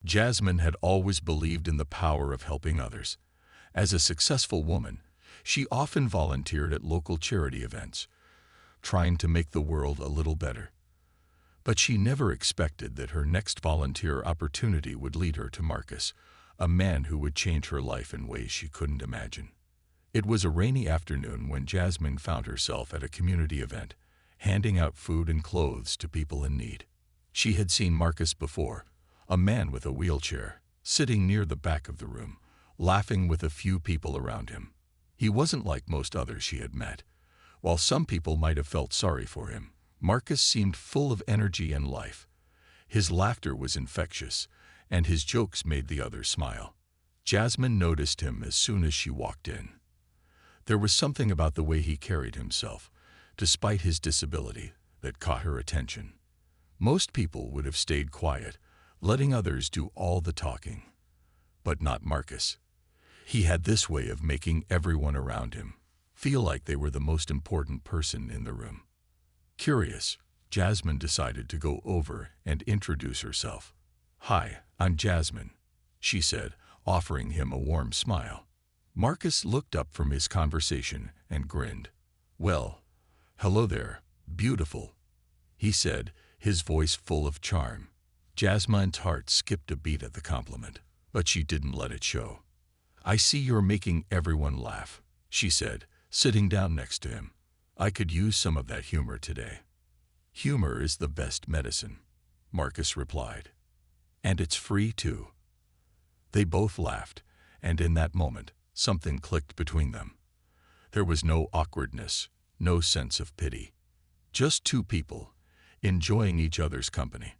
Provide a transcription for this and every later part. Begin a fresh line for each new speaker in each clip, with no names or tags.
Jasmine had always believed in the power of helping others. As a successful woman, she often volunteered at local charity events, trying to make the world a little better. But she never expected that her next volunteer opportunity would lead her to Marcus, a man who would change her life in ways she couldn't imagine. It was a rainy afternoon when Jasmine found herself at a community event, handing out food and clothes to people in need. She had seen Marcus before, a man with a wheelchair, sitting near the back of the room, laughing with a few people around him. He wasn't like most others she had met. While some people might have felt sorry for him, Marcus seemed full of energy and life. His laughter was infectious, and his jokes made the others smile. Jasmine noticed him as soon as she walked in. There was something about the way he carried himself, despite his disability, that caught her attention. Most people would have stayed quiet, letting others do all the talking. But not Marcus. He had this way of making everyone around him feel like they were the most important person in the room. Curious, Jasmine decided to go over and introduce herself. "Hi, I'm Jasmine," she said, offering him a warm smile. Marcus looked up from his conversation and grinned. "Well, hello there, beautiful," he said, his voice full of charm. Jasmine's heart skipped a beat at the compliment, but she didn't let it show. "I see you're making everyone laugh," she said, sitting down next to him. "I could use some of that humor today." "Humor is the best medicine," Marcus replied. "And it's free too." They both laughed, and in that moment, something clicked between them. There was no awkwardness, no sense of pity. Just two people, enjoying each other's company.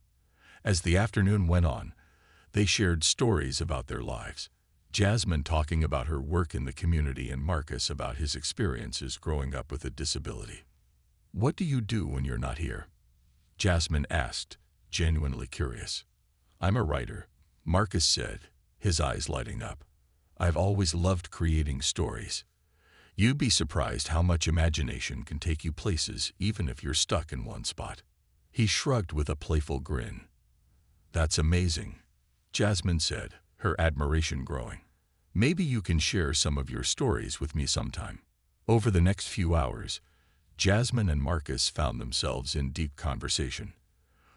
As the afternoon went on, they shared stories about their lives. Jasmine talking about her work in the community and Marcus about his experiences growing up with a disability. "What do you do when you're not here?" Jasmine asked, genuinely curious. "I'm a writer," Marcus said, his eyes lighting up. "I've always loved creating stories. You'd be surprised how much imagination can take you places even if you're stuck in one spot." He shrugged with a playful grin. "That's amazing," Jasmine said, her admiration growing. "Maybe you can share some of your stories with me sometime." Over the next few hours, Jasmine and Marcus found themselves in deep conversation.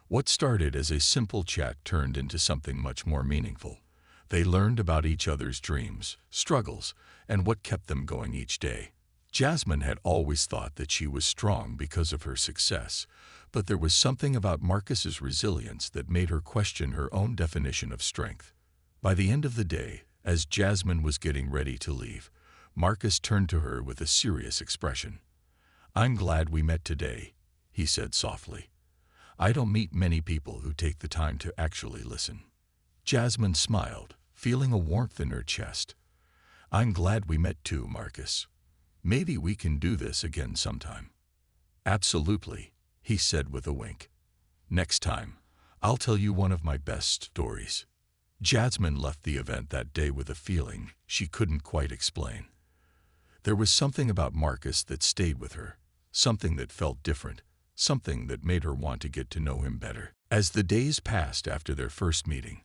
What started as a simple chat turned into something much more meaningful. They learned about each other's dreams, struggles, and what kept them going each day. Jasmine had always thought that she was strong because of her success, but there was something about Marcus's resilience that made her question her own definition of strength. By the end of the day, as Jasmine was getting ready to leave, Marcus turned to her with a serious expression. "I'm glad we met today," he said softly. "I don't meet many people who take the time to actually listen." Jasmine smiled, feeling a warmth in her chest. "I'm glad we met too, Marcus. Maybe we can do this again sometime." "Absolutely," he said with a wink. "Next time, I'll tell you one of my best stories." Jasmine left the event that day with a feeling she couldn't quite explain. There was something about Marcus that stayed with her, something that felt different, something that made her want to get to know him better. As the days passed after their first meeting,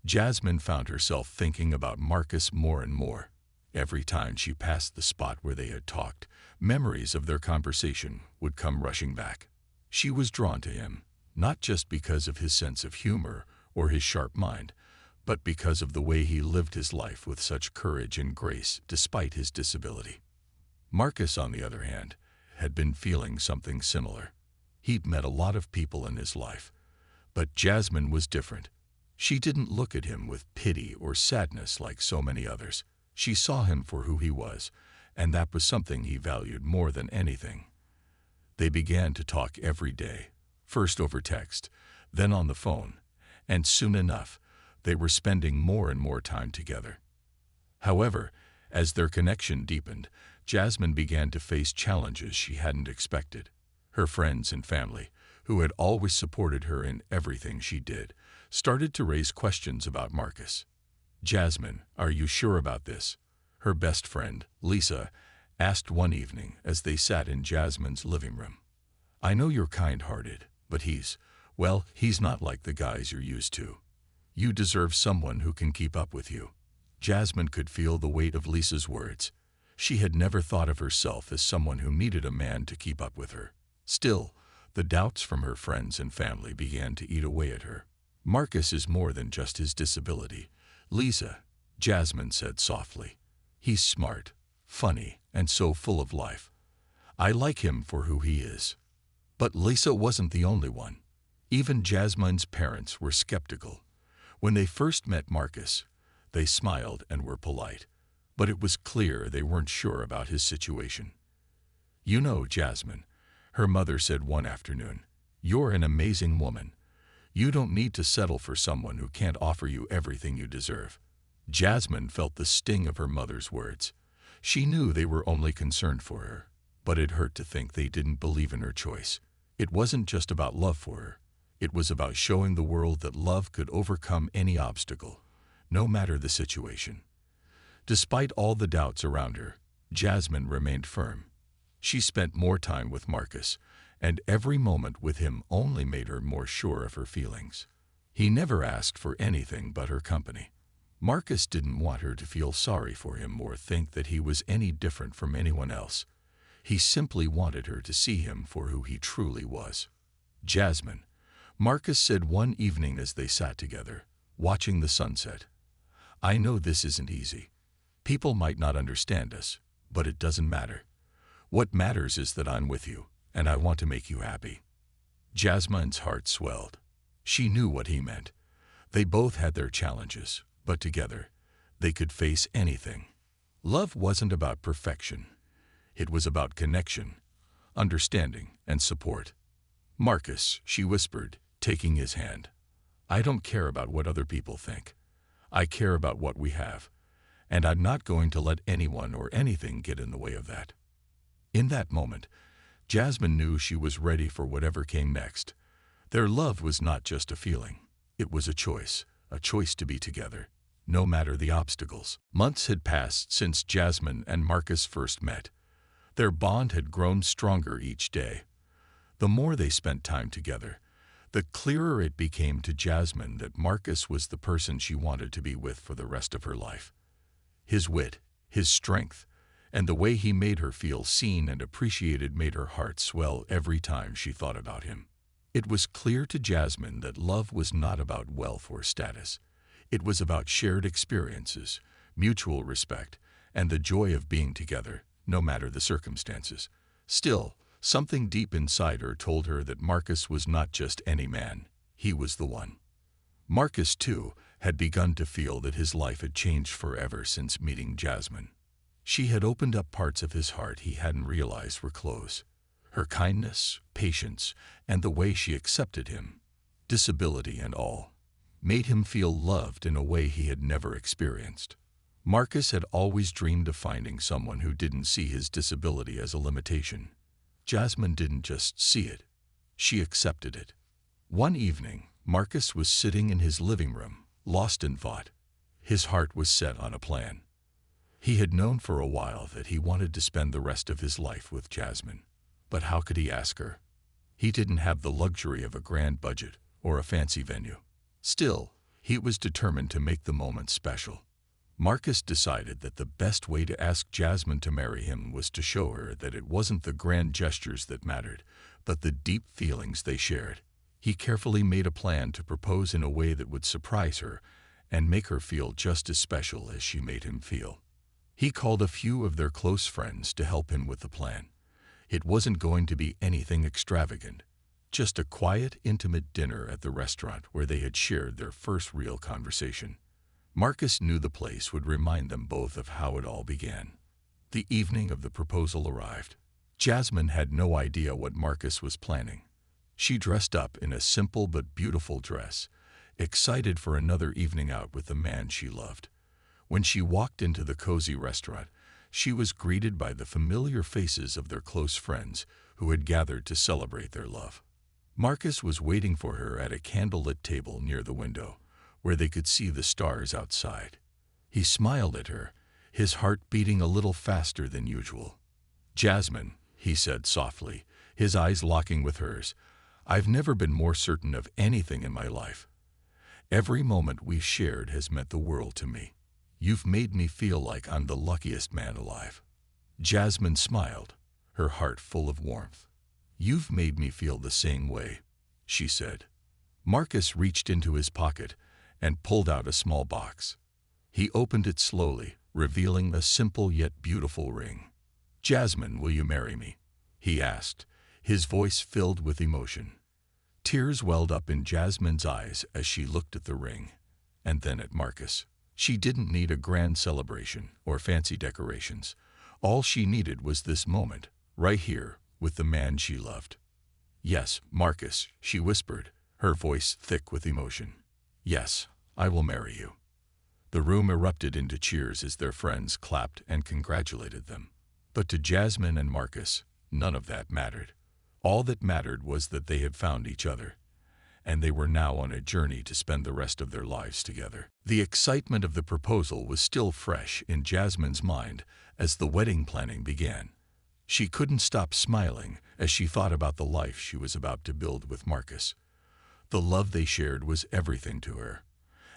Jasmine found herself thinking about Marcus more and more. Every time she passed the spot where they had talked, memories of their conversation would come rushing back. She was drawn to him, not just because of his sense of humor or his sharp mind, but because of the way he lived his life with such courage and grace despite his disability. Marcus, on the other hand, had been feeling something similar. He'd met a lot of people in his life, but Jasmine was different. She didn't look at him with pity or sadness like so many others. She saw him for who he was, and that was something he valued more than anything. They began to talk every day, first over text, then on the phone, and soon enough, they were spending more and more time together. However, as their connection deepened, Jasmine began to face challenges she hadn't expected. Her friends and family, who had always supported her in everything she did, started to raise questions about Marcus. "Jasmine, are you sure about this?" her best friend, Lisa, asked one evening as they sat in Jasmine's living room. "I know you're kind-hearted, but he's not like the guys you're used to. You deserve someone who can keep up with you. Jasmine could feel the weight of Lisa's words. She had never thought of herself as someone who needed a man to keep up with her. Still, the doubts from her friends and family began to eat away at her. Marcus is more than just his disability, Lisa, Jasmine said softly. He's smart, funny, and so full of life. I like him for who he is. But Lisa wasn't the only one. Even Jasmine's parents were skeptical. When they first met Marcus, they smiled and were polite, but it was clear they weren't sure about his situation. You know, Jasmine, her mother said one afternoon, you're an amazing woman. You don't need to settle for someone who can't offer you everything you deserve. Jasmine felt the sting of her mother's words. She knew they were only concerned for her, but it hurt to think they didn't believe in her choice. It wasn't just about love for her. It was about showing the world that love could overcome any obstacle, no matter the situation. Despite all the doubts around her, Jasmine remained firm. She spent more time with Marcus, and every moment with him only made her more sure of her feelings. He never asked for anything but her company. Marcus didn't want her to feel sorry for him or think that he was any different from anyone else. He simply wanted her to see him for who he truly was. Jasmine, Marcus said one evening as they sat together, watching the sunset. I know this isn't easy. People might not understand us, but it doesn't matter. What matters is that I'm with you, and I want to make you happy. Jasmine's heart swelled. She knew what he meant. They both had their challenges, but together, they could face anything. Love wasn't about perfection. It was about connection, understanding, and support. Marcus, she whispered, taking his hand. I don't care about what other people think. I care about what we have, and I'm not going to let anyone or anything get in the way of that. In that moment, Jasmine knew she was ready for whatever came next. Their love was not just a feeling. It was a choice to be together, no matter the obstacles. Months had passed since Jasmine and Marcus first met. Their bond had grown stronger each day. The more they spent time together, the clearer it became to Jasmine that Marcus was the person she wanted to be with for the rest of her life. His wit, his strength, and the way he made her feel seen and appreciated made her heart swell every time she thought about him. It was clear to Jasmine that love was not about wealth or status. It was about shared experiences, mutual respect, and the joy of being together, no matter the circumstances. Still, something deep inside her told her that Marcus was not just any man. He was the one. Marcus, too, had begun to feel that his life had changed forever since meeting Jasmine. She had opened up parts of his heart he hadn't realized were closed. Her kindness, patience, and the way she accepted him, disability and all, made him feel loved in a way he had never experienced. Marcus had always dreamed of finding someone who didn't see his disability as a limitation. Jasmine didn't just see it, she accepted it. One evening, Marcus was sitting in his living room, lost in thought. His heart was set on a plan. He had known for a while that he wanted to spend the rest of his life with Jasmine. But how could he ask her? He didn't have the luxury of a grand budget or a fancy venue. Still, he was determined to make the moment special. Marcus decided that the best way to ask Jasmine to marry him was to show her that it wasn't the grand gestures that mattered, but the deep feelings they shared. He carefully made a plan to propose in a way that would surprise her and make her feel just as special as she made him feel. He called a few of their close friends to help him with the plan. It wasn't going to be anything extravagant, just a quiet, intimate dinner at the restaurant where they had shared their first real conversation. Marcus knew the place would remind them both of how it all began. The evening of the proposal arrived. Jasmine had no idea what Marcus was planning. She dressed up in a simple but beautiful dress, excited for another evening out with the man she loved. When she walked into the cozy restaurant, she was greeted by the familiar faces of their close friends who had gathered to celebrate their love. Marcus was waiting for her at a candlelit table near the window, where they could see the stars outside. He smiled at her, his heart beating a little faster than usual. Jasmine, he said softly, his eyes locking with hers, I've never been more certain of anything in my life. Every moment we've shared has meant the world to me. You've made me feel like I'm the luckiest man alive." Jasmine smiled, her heart full of warmth. "You've made me feel the same way," she said. Marcus reached into his pocket and pulled out a small box. He opened it slowly, revealing a simple yet beautiful ring. "Jasmine, will you marry me?" he asked, his voice filled with emotion. Tears welled up in Jasmine's eyes as she looked at the ring, and then at Marcus. She didn't need a grand celebration or fancy decorations. All she needed was this moment, right here, with the man she loved. "Yes, Marcus," she whispered, her voice thick with emotion. "Yes, I will marry you." The room erupted into cheers as their friends clapped and congratulated them. But to Jasmine and Marcus, none of that mattered. All that mattered was that they had found each other, and they were now on a journey to spend the rest of their lives together. The excitement of the proposal was still fresh in Jasmine's mind as the wedding planning began. She couldn't stop smiling as she thought about the life she was about to build with Marcus. The love they shared was everything to her,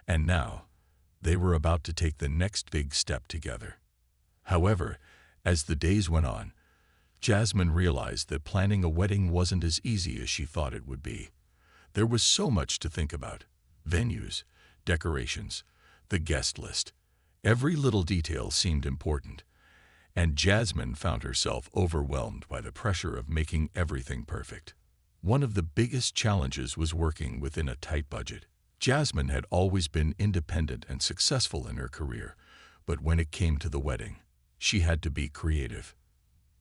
and now they were about to take the next big step together. However, as the days went on, Jasmine realized that planning a wedding wasn't as easy as she thought it would be. There was so much to think about: venues, decorations, the guest list. Every little detail seemed important, and Jasmine found herself overwhelmed by the pressure of making everything perfect. One of the biggest challenges was working within a tight budget. Jasmine had always been independent and successful in her career, but when it came to the wedding, she had to be creative.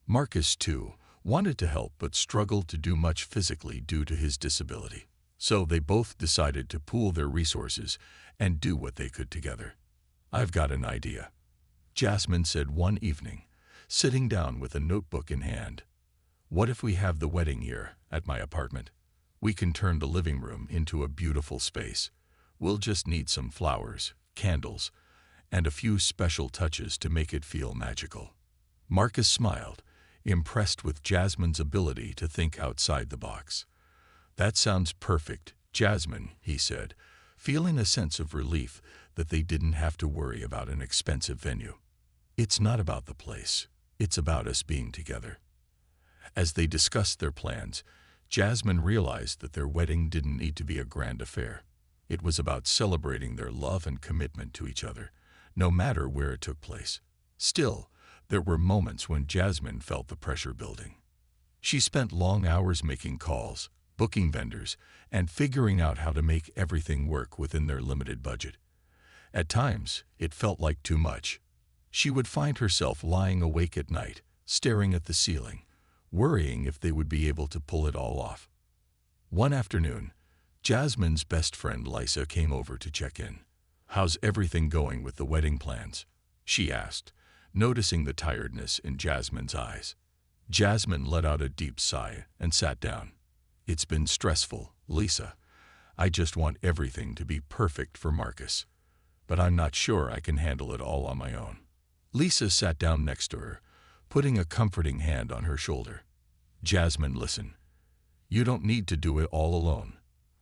Marcus, too, wanted to help but struggled to do much physically due to his disability. So they both decided to pool their resources and do what they could together. "I've got an idea," Jasmine said one evening, sitting down with a notebook in hand. "What if we have the wedding here at my apartment? We can turn the living room into a beautiful space. We'll just need some flowers, candles, and a few special touches to make it feel magical." Marcus smiled, impressed with Jasmine's ability to think outside the box. "That sounds perfect, Jasmine," he said, feeling a sense of relief that they didn't have to worry about an expensive venue. "It's not about the place, it's about us being together." As they discussed their plans, Jasmine realized that their wedding didn't need to be a grand affair. It was about celebrating their love and commitment to each other, no matter where it took place. Still, there were moments when Jasmine felt the pressure building. She spent long hours making calls, booking vendors, and figuring out how to make everything work within their limited budget. At times, it felt like too much. She would find herself lying awake at night, staring at the ceiling, worrying if they would be able to pull it all off. One afternoon, Jasmine's best friend Lisa came over to check in. "How's everything going with the wedding plans?" she asked, noticing the tiredness in Jasmine's eyes. Jasmine let out a deep sigh and sat down. "It's been stressful, Lisa. I just want everything to be perfect for Marcus, but I'm not sure I can handle it all on my own." Lisa sat down next to her, putting a comforting hand on her shoulder. "Jasmine, listen. You don't need to do it all alone.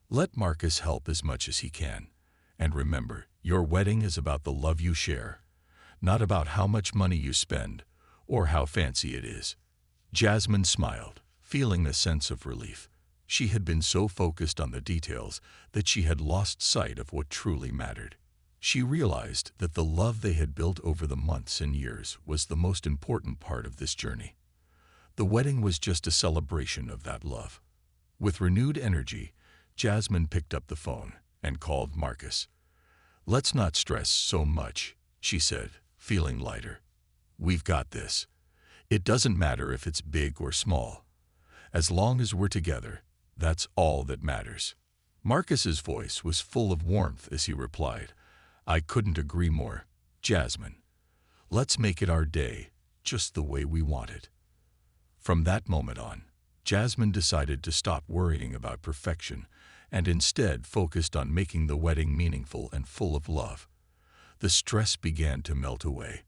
Let Marcus help as much as he can. And remember, your wedding is about the love you share, not about how much money you spend or how fancy it is." Jasmine smiled, feeling a sense of relief. She had been so focused on the details that she had lost sight of what truly mattered. She realized that the love they had built over the months and years was the most important part of this journey. The wedding was just a celebration of that love. With renewed energy, Jasmine picked up the phone and called Marcus. "Let's not stress so much," she said, feeling lighter. "We've got this. It doesn't matter if it's big or small. As long as we're together, that's all that matters." Marcus's voice was full of warmth as he replied, "I couldn't agree more, Jasmine. Let's make it our day, just the way we want it." From that moment on, Jasmine decided to stop worrying about perfection and instead focused on making the wedding meaningful and full of love. The stress began to melt away,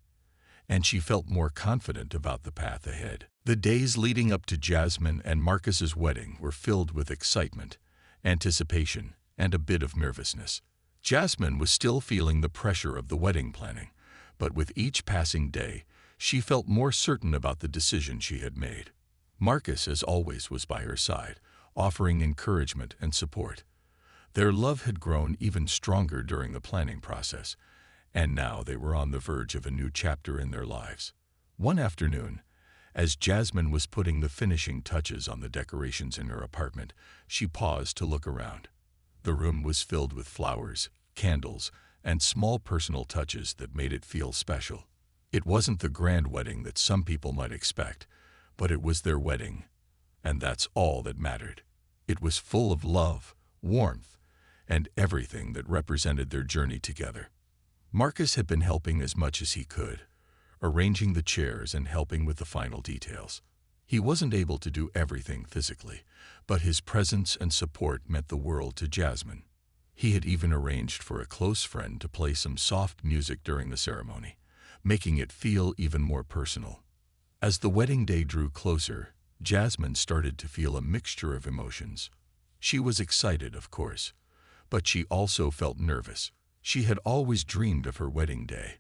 and she felt more confident about the path ahead. The days leading up to Jasmine and Marcus's wedding were filled with excitement, anticipation, and a bit of nervousness. Jasmine was still feeling the pressure of the wedding planning, but with each passing day, she felt more certain about the decision she had made. Marcus, as always, was by her side, offering encouragement and support. Their love had grown even stronger during the planning process, and now they were on the verge of a new chapter in their lives. One afternoon, as Jasmine was putting the finishing touches on the decorations in her apartment, she paused to look around. The room was filled with flowers, candles, and small personal touches that made it feel special. It wasn't the grand wedding that some people might expect, but it was their wedding, and that's all that mattered. It was full of love, warmth, and everything that represented their journey together. Marcus had been helping as much as he could, arranging the chairs and helping with the final details. He wasn't able to do everything physically, but his presence and support meant the world to Jasmine. He had even arranged for a close friend to play some soft music during the ceremony, making it feel even more personal. As the wedding day drew closer, Jasmine started to feel a mixture of emotions. She was excited, of course, but she also felt nervous. She had always dreamed of her wedding day,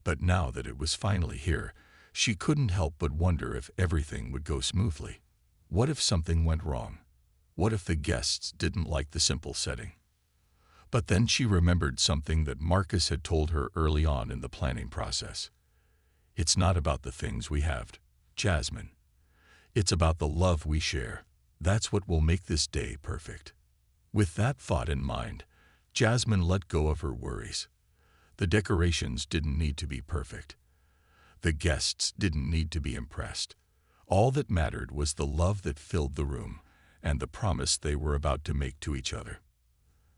but now that it was finally here, she couldn't help but wonder if everything would go smoothly. What if something went wrong? What if the guests didn't like the simple setting? But then she remembered something that Marcus had told her early on in the planning process. It's not about the things we have, Jasmine. It's about the love we share. That's what will make this day perfect. With that thought in mind, Jasmine let go of her worries. The decorations didn't need to be perfect. The guests didn't need to be impressed. All that mattered was the love that filled the room and the promise they were about to make to each other.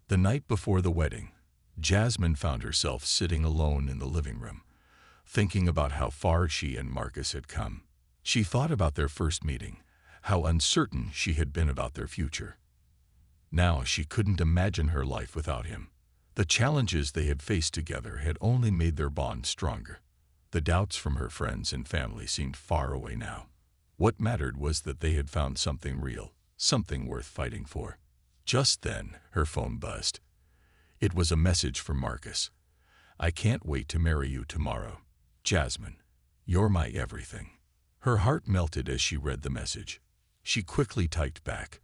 The night before the wedding, Jasmine found herself sitting alone in the living room, thinking about how far she and Marcus had come. She thought about their first meeting, how uncertain she had been about their future. Now she couldn't imagine her life without him. The challenges they had faced together had only made their bond stronger. The doubts from her friends and family seemed far away now. What mattered was that they had found something real, something worth fighting for. Just then, her phone buzzed. It was a message from Marcus. "I can't wait to marry you tomorrow. Jasmine, you're my everything." Her heart melted as she read the message. She quickly typed back,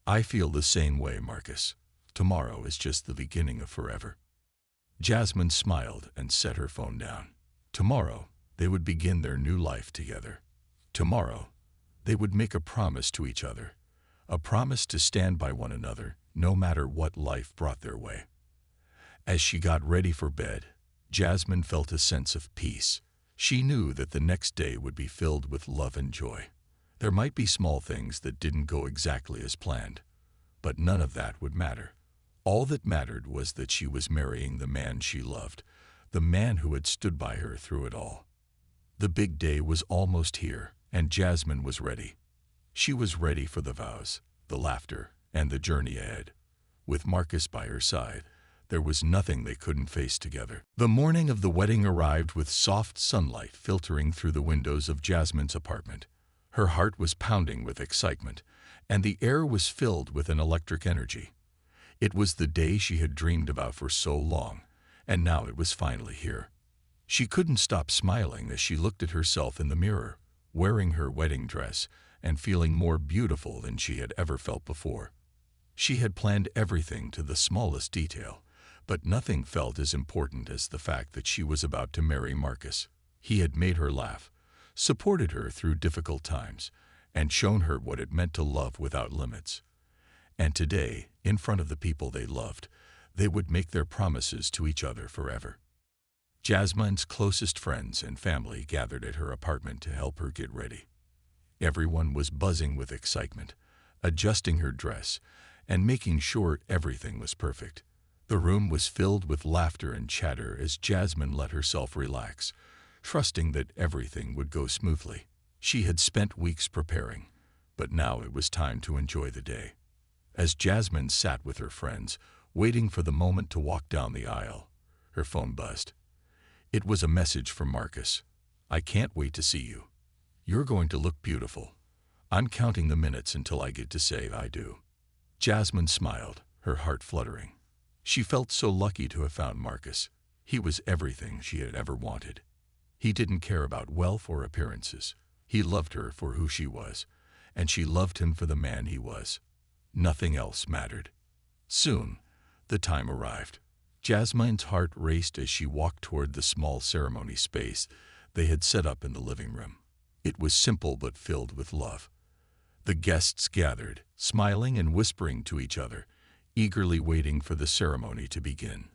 "I feel the same way, Marcus. Tomorrow is just the beginning of forever." Jasmine smiled and set her phone down. Tomorrow, they would begin their new life together. Tomorrow, they would make a promise to each other, a promise to stand by one another no matter what life brought their way. As she got ready for bed, Jasmine felt a sense of peace. She knew that the next day would be filled with love and joy. There might be small things that didn't go exactly as planned, but none of that would matter. All that mattered was that she was marrying the man she loved, the man who had stood by her through it all. The big day was almost here, and Jasmine was ready. She was ready for the vows, the laughter, and the journey ahead. With Marcus by her side, there was nothing they couldn't face together. The morning of the wedding arrived with soft sunlight filtering through the windows of Jasmine's apartment. Her heart was pounding with excitement, and the air was filled with an electric energy. It was the day she had dreamed about for so long, and now it was finally here. She couldn't stop smiling as she looked at herself in the mirror, wearing her wedding dress and feeling more beautiful than she had ever felt before. She had planned everything to the smallest detail, but nothing felt as important as the fact that she was about to marry Marcus. He had made her laugh, supported her through difficult times, and shown her what it meant to love without limits. And today, in front of the people they loved, they would make their promises to each other forever. Jasmine's closest friends and family gathered at her apartment to help her get ready. Everyone was buzzing with excitement, adjusting her dress, and making sure everything was perfect. The room was filled with laughter and chatter as Jasmine let herself relax, trusting that everything would go smoothly. She had spent weeks preparing, but now it was time to enjoy the day. As Jasmine sat with her friends, waiting for the moment to walk down the aisle, her phone buzzed. It was a message from Marcus. "I can't wait to see you. You're going to look beautiful. I'm counting the minutes until I get to say I do." Jasmine smiled, her heart fluttering. She felt so lucky to have found Marcus. He was everything she had ever wanted. He didn't care about wealth or appearances. He loved her for who she was, and she loved him for the man he was. Nothing else mattered. Soon, the time arrived. Jasmine's heart raced as she walked toward the small ceremony space they had set up in the living room. It was simple but filled with love. The guests gathered, smiling and whispering to each other, eagerly waiting for the ceremony to begin.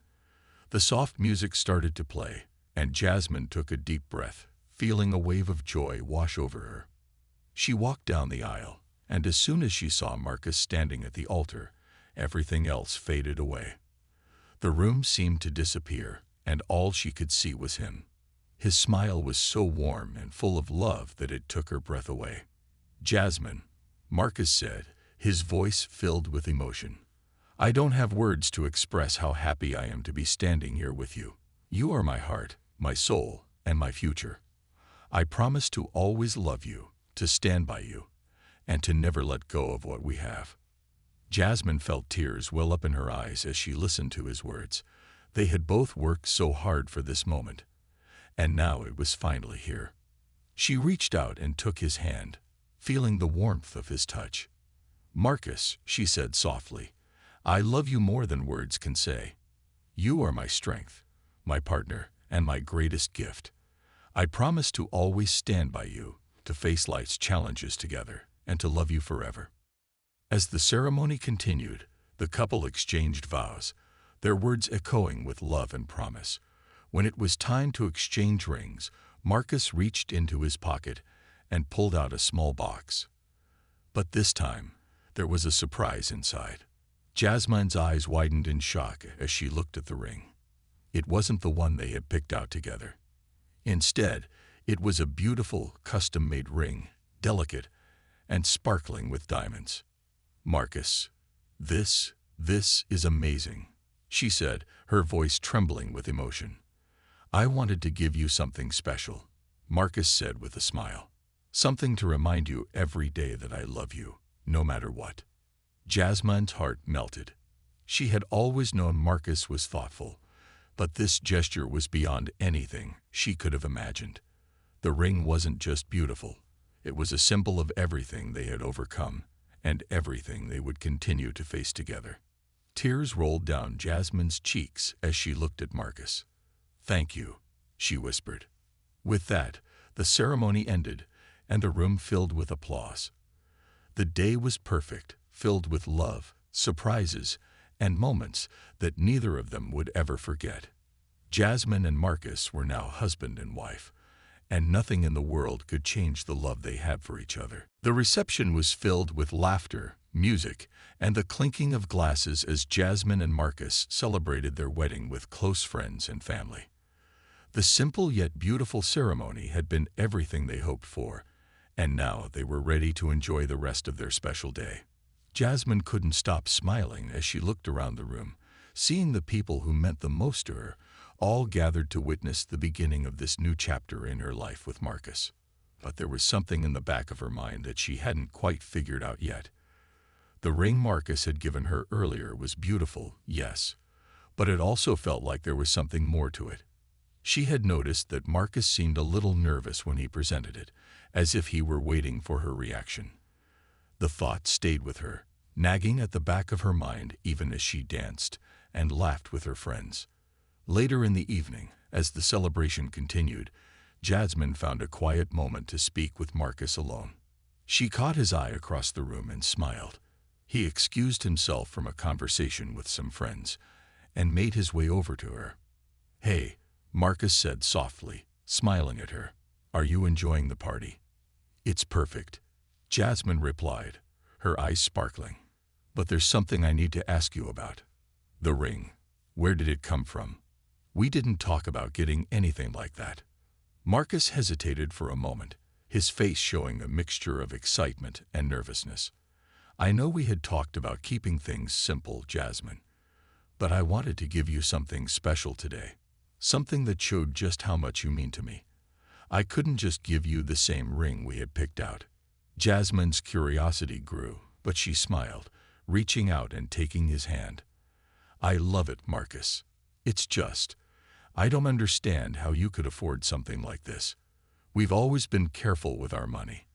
The soft music started to play, and Jasmine took a deep breath, feeling a wave of joy wash over her. She walked down the aisle, and as soon as she saw Marcus standing at the altar, everything else faded away. The room seemed to disappear, and all she could see was him. His smile was so warm and full of love that it took her breath away. "Jasmine," Marcus said, his voice filled with emotion. "I don't have words to express how happy I am to be standing here with you. You are my heart, my soul, and my future. I promise to always love you, to stand by you, and to never let go of what we have." Jasmine felt tears well up in her eyes as she listened to his words. They had both worked so hard for this moment, and now it was finally here. She reached out and took his hand, feeling the warmth of his touch. "Marcus," she said softly, "I love you more than words can say. You are my strength, my partner, and my greatest gift. I promise to always stand by you, to face life's challenges together, and to love you forever." As the ceremony continued, the couple exchanged vows, their words echoing with love and promise. When it was time to exchange rings, Marcus reached into his pocket and pulled out a small box. But this time, there was a surprise inside. Jasmine's eyes widened in shock as she looked at the ring. It wasn't the one they had picked out together. Instead, it was a beautiful, custom-made ring, delicate and sparkling with diamonds. "Marcus, this is amazing," she said, her voice trembling with emotion. "I wanted to give you something special," Marcus said with a smile. "Something to remind you every day that I love you, no matter what." Jasmine's heart melted. She had always known Marcus was thoughtful, but this gesture was beyond anything she could have imagined. The ring wasn't just beautiful. It was a symbol of everything they had overcome and everything they would continue to face together. Tears rolled down Jasmine's cheeks as she looked at Marcus. "Thank you," she whispered. With that, the ceremony ended, and the room filled with applause. The day was perfect, filled with love, surprises, and moments that neither of them would ever forget. Jasmine and Marcus were now husband and wife, and nothing in the world could change the love they had for each other. The reception was filled with laughter, music, and the clinking of glasses as Jasmine and Marcus celebrated their wedding with close friends and family. The simple yet beautiful ceremony had been everything they hoped for, and now they were ready to enjoy the rest of their special day. Jasmine couldn't stop smiling as she looked around the room, seeing the people who meant the most to her, all gathered to witness the beginning of this new chapter in her life with Marcus. But there was something in the back of her mind that she hadn't quite figured out yet. The ring Marcus had given her earlier was beautiful, yes, but it also felt like there was something more to it. She had noticed that Marcus seemed a little nervous when he presented it, as if he were waiting for her reaction. The thought stayed with her, nagging at the back of her mind even as she danced and laughed with her friends. Later in the evening, as the celebration continued, Jasmine found a quiet moment to speak with Marcus alone. She caught his eye across the room and smiled. He excused himself from a conversation with some friends and made his way over to her. "Hey," Marcus said softly, smiling at her. "Are you enjoying the party?" "It's perfect," Jasmine replied, her eyes sparkling. "But there's something I need to ask you about. The ring. Where did it come from? We didn't talk about getting anything like that." Marcus hesitated for a moment, his face showing a mixture of excitement and nervousness. "I know we had talked about keeping things simple, Jasmine, but I wanted to give you something special today, something that showed just how much you mean to me. I couldn't just give you the same ring we had picked out." Jasmine's curiosity grew, but she smiled, reaching out and taking his hand. I love it, Marcus. It's just, I don't understand how you could afford something like this. We've always been careful with our money,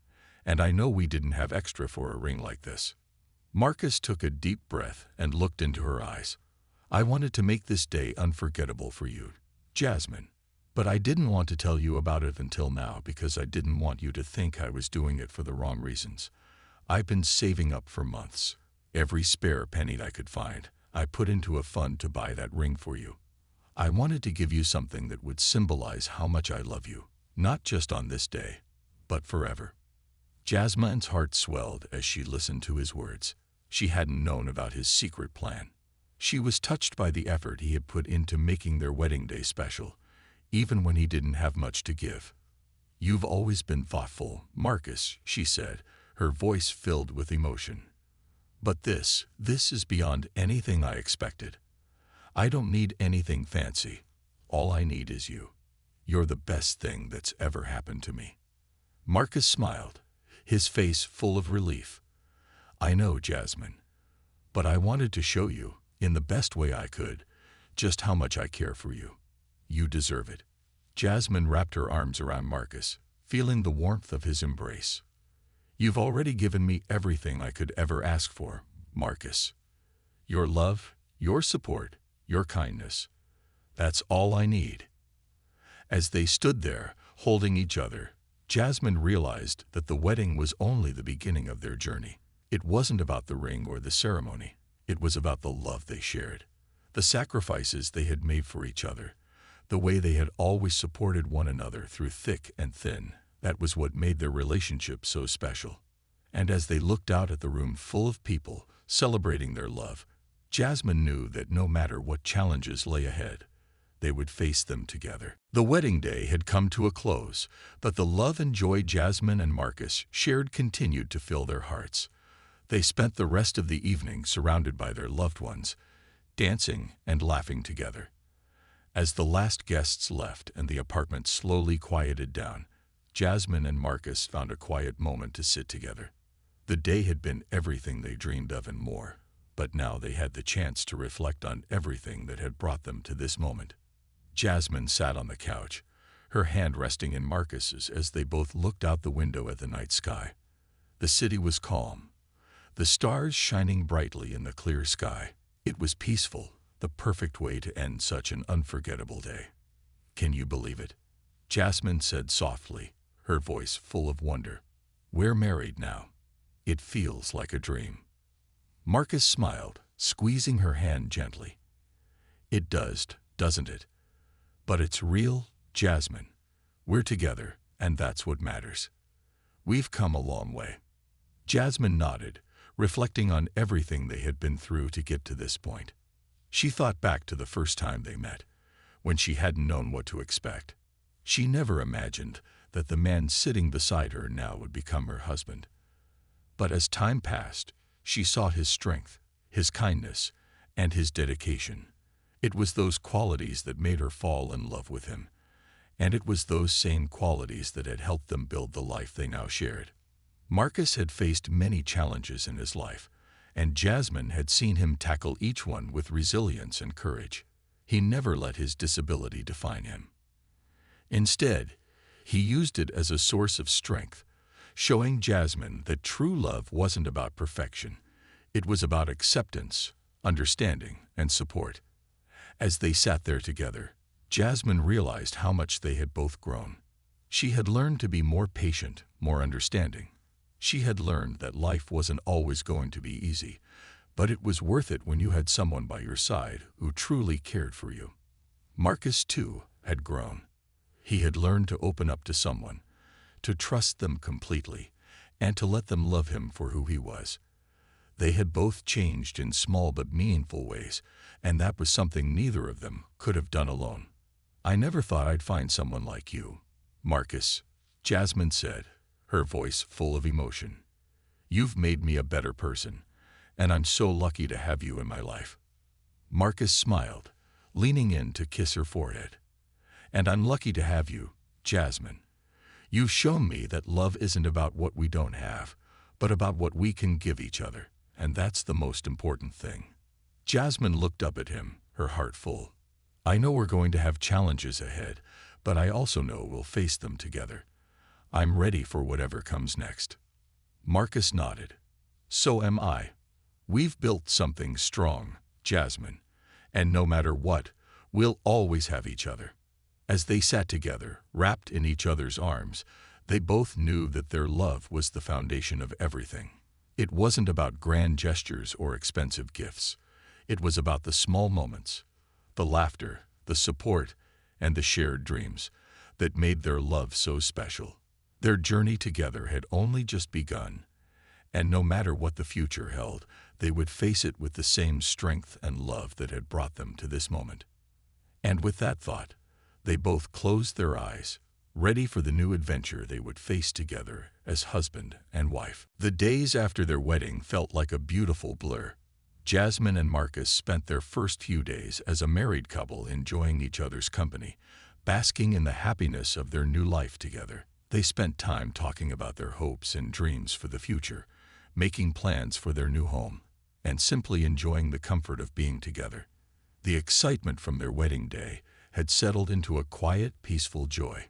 and I know we didn't have extra for a ring like this. Marcus took a deep breath and looked into her eyes. I wanted to make this day unforgettable for you, Jasmine. But I didn't want to tell you about it until now because I didn't want you to think I was doing it for the wrong reasons. I've been saving up for months. Every spare penny I could find, I put into a fund to buy that ring for you. I wanted to give you something that would symbolize how much I love you, not just on this day, but forever. Jasmine's heart swelled as she listened to his words. She hadn't known about his secret plan. She was touched by the effort he had put into making their wedding day special, even when he didn't have much to give. You've always been thoughtful, Marcus, she said, her voice filled with emotion. But this is beyond anything I expected. I don't need anything fancy. All I need is you. You're the best thing that's ever happened to me. Marcus smiled, his face full of relief. I know, Jasmine, but I wanted to show you, in the best way I could, just how much I care for you. You deserve it. Jasmine wrapped her arms around Marcus, feeling the warmth of his embrace. You've already given me everything I could ever ask for, Marcus. Your love, your support, your kindness. That's all I need. As they stood there, holding each other, Jasmine realized that the wedding was only the beginning of their journey. It wasn't about the ring or the ceremony. It was about the love they shared, the sacrifices they had made for each other, the way they had always supported one another through thick and thin. That was what made their relationship so special. And as they looked out at the room full of people celebrating their love, Jasmine knew that no matter what challenges lay ahead, they would face them together. The wedding day had come to a close, but the love and joy Jasmine and Marcus shared continued to fill their hearts. They spent the rest of the evening surrounded by their loved ones, dancing and laughing together. As the last guests left and the apartment slowly quieted down, Jasmine and Marcus found a quiet moment to sit together. The day had been everything they dreamed of and more, but now they had the chance to reflect on everything that had brought them to this moment. Jasmine sat on the couch, her hand resting in Marcus's as they both looked out the window at the night sky. The city was calm, the stars shining brightly in the clear sky. It was peaceful, the perfect way to end such an unforgettable day. Can you believe it? Jasmine said softly, her voice full of wonder. We're married now. It feels like a dream. Marcus smiled, squeezing her hand gently. It does, doesn't it? But it's real, Jasmine. We're together, and that's what matters. We've come a long way. Jasmine nodded, reflecting on everything they had been through to get to this point. She thought back to the first time they met, when she hadn't known what to expect. She never imagined that the man sitting beside her now would become her husband. But as time passed, she saw his strength, his kindness, and his dedication. It was those qualities that made her fall in love with him, and it was those same qualities that had helped them build the life they now shared. Marcus had faced many challenges in his life, and Jasmine had seen him tackle each one with resilience and courage. He never let his disability define him. Instead, he used it as a source of strength, showing Jasmine that true love wasn't about perfection. It was about acceptance, understanding, and support. As they sat there together, Jasmine realized how much they had both grown. She had learned to be more patient, more understanding. She had learned that life wasn't always going to be easy, but it was worth it when you had someone by your side who truly cared for you. Marcus, too, had grown. He had learned to open up to someone, to trust them completely, and to let them love him for who he was. They had both changed in small but meaningful ways, and that was something neither of them could have done alone. I never thought I'd find someone like you, Marcus, Jasmine said, her voice full of emotion. You've made me a better person, and I'm so lucky to have you in my life. Marcus smiled, leaning in to kiss her forehead. And I'm lucky to have you, Jasmine. You've shown me that love isn't about what we don't have, but about what we can give each other, and that's the most important thing. Jasmine looked up at him, her heart full. I know we're going to have challenges ahead, but I also know we'll face them together. I'm ready for whatever comes next. Marcus nodded. So am I. We've built something strong, Jasmine, and no matter what, we'll always have each other. As they sat together, wrapped in each other's arms, they both knew that their love was the foundation of everything. It wasn't about grand gestures or expensive gifts. It was about the small moments, the laughter, the support, and the shared dreams that made their love so special. Their journey together had only just begun, and no matter what the future held, they would face it with the same strength and love that had brought them to this moment. And with that thought, they both closed their eyes, ready for the new adventure they would face together as husband and wife. The days after their wedding felt like a beautiful blur. Jasmine and Marcus spent their first few days as a married couple enjoying each other's company, basking in the happiness of their new life together. They spent time talking about their hopes and dreams for the future, making plans for their new home, and simply enjoying the comfort of being together. The excitement from their wedding day had settled into a quiet, peaceful joy.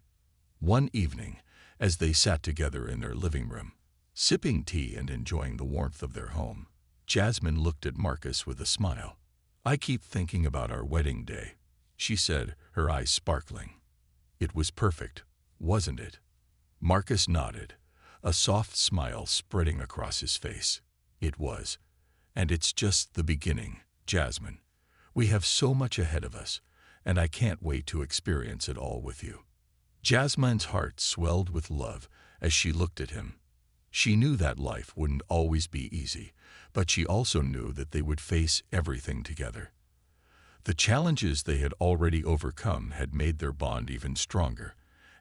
One evening, as they sat together in their living room, sipping tea and enjoying the warmth of their home, Jasmine looked at Marcus with a smile. I keep thinking about our wedding day, she said, her eyes sparkling. It was perfect, wasn't it? Marcus nodded, a soft smile spreading across his face. It was. And it's just the beginning, Jasmine. We have so much ahead of us, and I can't wait to experience it all with you. Jasmine's heart swelled with love as she looked at him. She knew that life wouldn't always be easy, but she also knew that they would face everything together. The challenges they had already overcome had made their bond even stronger,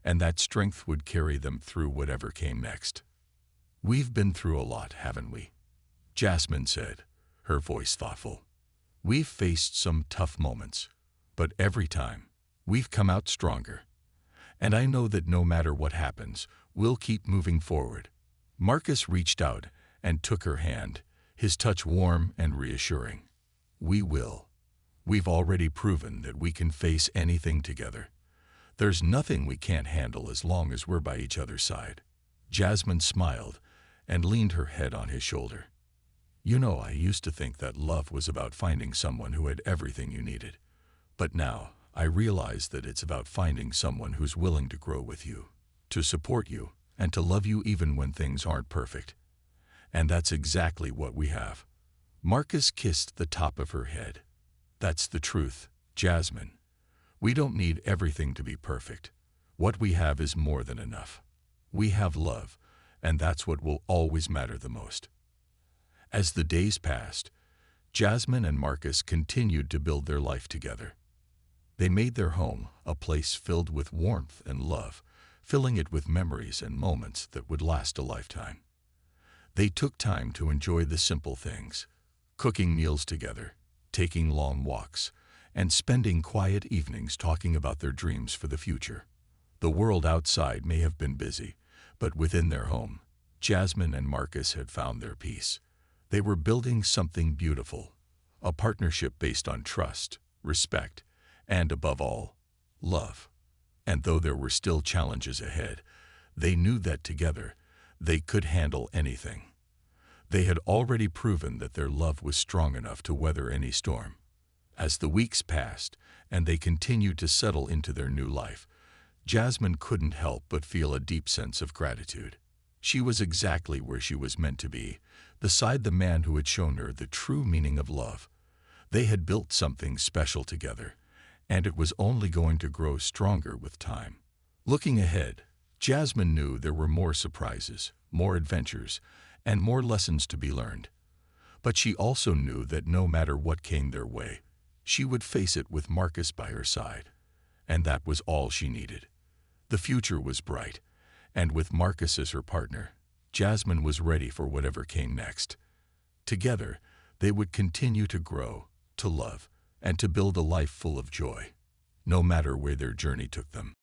and that strength would carry them through whatever came next. We've been through a lot, haven't we? Jasmine said, her voice thoughtful. We've faced some tough moments, but every time, we've come out stronger. And I know that no matter what happens, we'll keep moving forward. Marcus reached out and took her hand, his touch warm and reassuring. We will. We've already proven that we can face anything together. There's nothing we can't handle as long as we're by each other's side. Jasmine smiled and leaned her head on his shoulder. You know, I used to think that love was about finding someone who had everything you needed. But now, I realize that it's about finding someone who's willing to grow with you, to support you, and to love you even when things aren't perfect. And that's exactly what we have. Marcus kissed the top of her head. That's the truth, Jasmine. We don't need everything to be perfect. What we have is more than enough. We have love, and that's what will always matter the most. As the days passed, Jasmine and Marcus continued to build their life together. They made their home a place filled with warmth and love, filling it with memories and moments that would last a lifetime. They took time to enjoy the simple things, cooking meals together, taking long walks, and spending quiet evenings talking about their dreams for the future. The world outside may have been busy, but within their home, Jasmine and Marcus had found their peace. They were building something beautiful, a partnership based on trust, respect, and above all, love. And though there were still challenges ahead, they knew that together they could handle anything. They had already proven that their love was strong enough to weather any storm. As the weeks passed and they continued to settle into their new life, Jasmine couldn't help but feel a deep sense of gratitude. She was exactly where she was meant to be, beside the man who had shown her the true meaning of love. They had built something special together, and it was only going to grow stronger with time. Looking ahead, Jasmine knew there were more surprises, more adventures, and more lessons to be learned. But she also knew that no matter what came their way, she would face it with Marcus by her side. And that was all she needed. The future was bright, and with Marcus as her partner, Jasmine was ready for whatever came next. Together, they would continue to grow, to love, and to build a life full of joy, no matter where their journey took them.